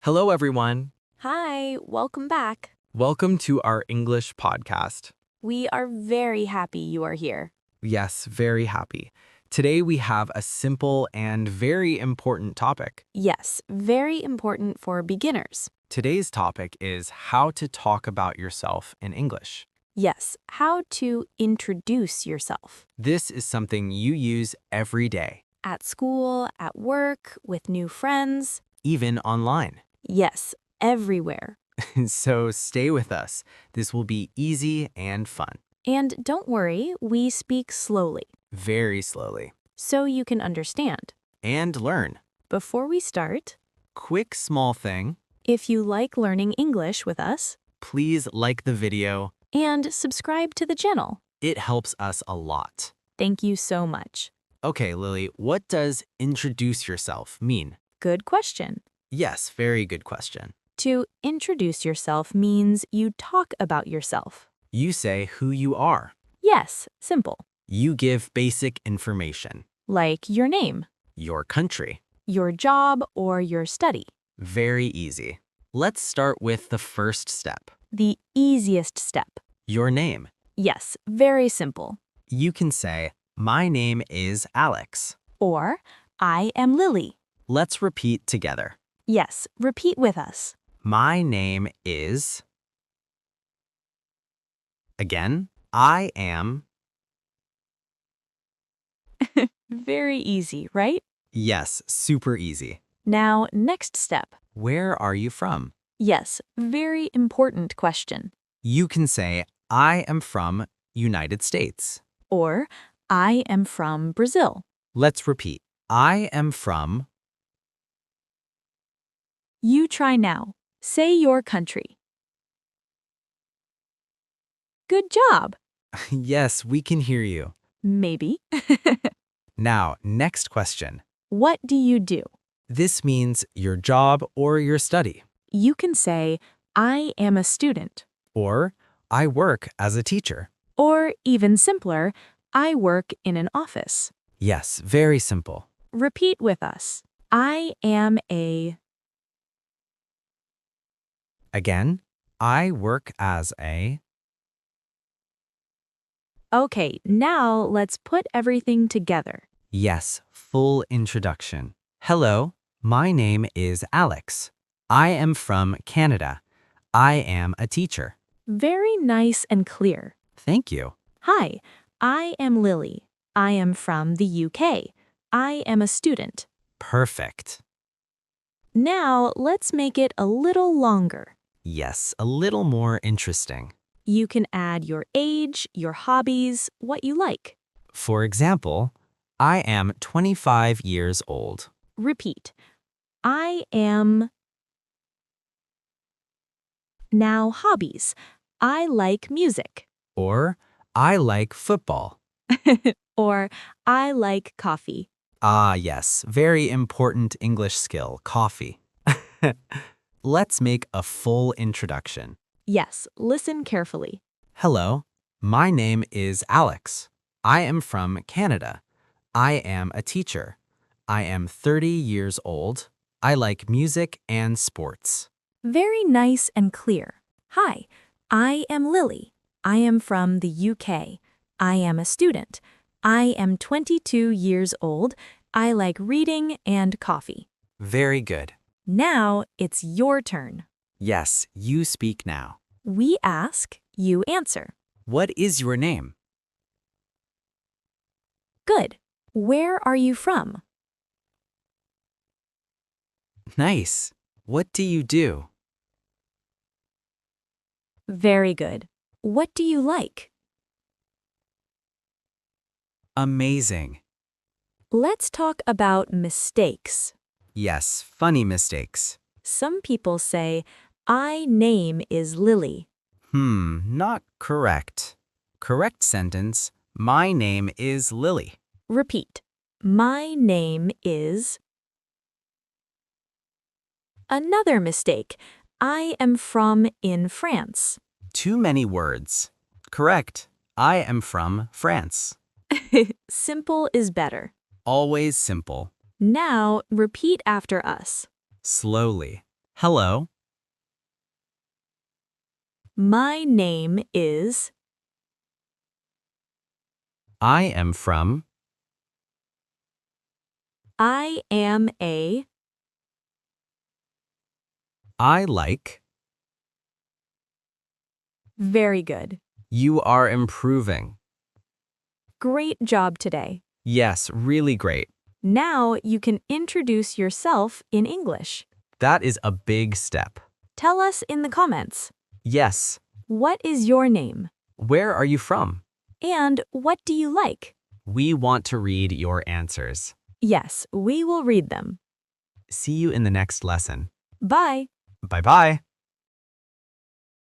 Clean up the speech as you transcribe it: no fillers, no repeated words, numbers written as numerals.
Hello, everyone. Hi, welcome back. Welcome to our English podcast. We are very happy you are here. Yes, very happy. Today we have a simple and very important topic. Yes, very important for beginners. Today's topic is how to talk about yourself in English. Yes, how to introduce yourself. This is something you use every day, At school, at work, with new friends. even online. Yes, everywhere. So stay with us. This will be easy and fun, And don't worry, we speak slowly, very slowly, so you can understand. and learn. Before we start, Quick small thing, if you like learning English with us, please like the video. and subscribe to the channel. It helps us a lot. Thank you so much. Okay, Lily, what does introduce yourself mean? Good question. Yes, very good question. To introduce yourself means you talk about yourself. You say who you are. Yes, simple. You give basic information. Like your name, Your country. your job, or your study. Very easy. Let's start with the first step. The easiest step. Your name. Yes, very simple. You can say, my name is Alex. Or, I am Lily. Let's repeat together. Yes, repeat with us. My name is... Again, I am... Very easy, right? Yes, super easy. Now, next step. Where are you from? Yes, very important question. You can say, I am from United States. Or, I am from Brazil. Let's repeat. I am from... You try now. Say your country. Good job. Yes, we can hear you. Maybe. Now, next question. What do you do? This means your job or your study. You can say, I am a student. Or, I work as a teacher. Or even simpler, I work in an office. Yes, very simple. Repeat with us. I am a... Again, I work as a... Okay, now let's put everything together. Yes, full introduction. Hello, my name is Alex. I am from Canada. I am a teacher. Very nice and clear. Thank you. Hi, I am Lily. I am from the UK. I am a student. Perfect. Now let's make it a little longer. Yes, a little more interesting. You can add your age, your hobbies, what you like. For example, I am 25 years old. Repeat. I am... Now hobbies. I like music. Or, I like football. Or I like coffee. Ah, yes, very important English skill, coffee. Let's make a full introduction. Yes, listen carefully. Hello, my name is Alex. I am from Canada. I am a teacher. I am 30 years old. I like music and sports. Very nice and clear. Hi, I am Lily. I am from the UK. I am a student. I am 22 years old. I like reading and coffee. Very good. Now it's your turn. Yes, you speak now. We ask, you answer. What is your name? Good. Where are you from? Nice. What do you do? Very good. What do you like? Amazing. Let's talk about mistakes. Yes, funny mistakes. Some people say, I name is Lily. Not correct. Correct sentence, my name is Lily. Repeat. My name is... Another mistake. I am from in France. Too many words. Correct. I am from France. Simple is better. Always simple. Now repeat after us. Slowly. Hello. My name is. I am from. I am a. I like. Very good. You are improving. Great job today. Yes, really great. Now you can introduce yourself in English. That is a big step. Tell us in the comments. Yes. What is your name? Where are you from? And what do you like? We want to read your answers. Yes, we will read them. See you in the next lesson. Bye. Bye-bye.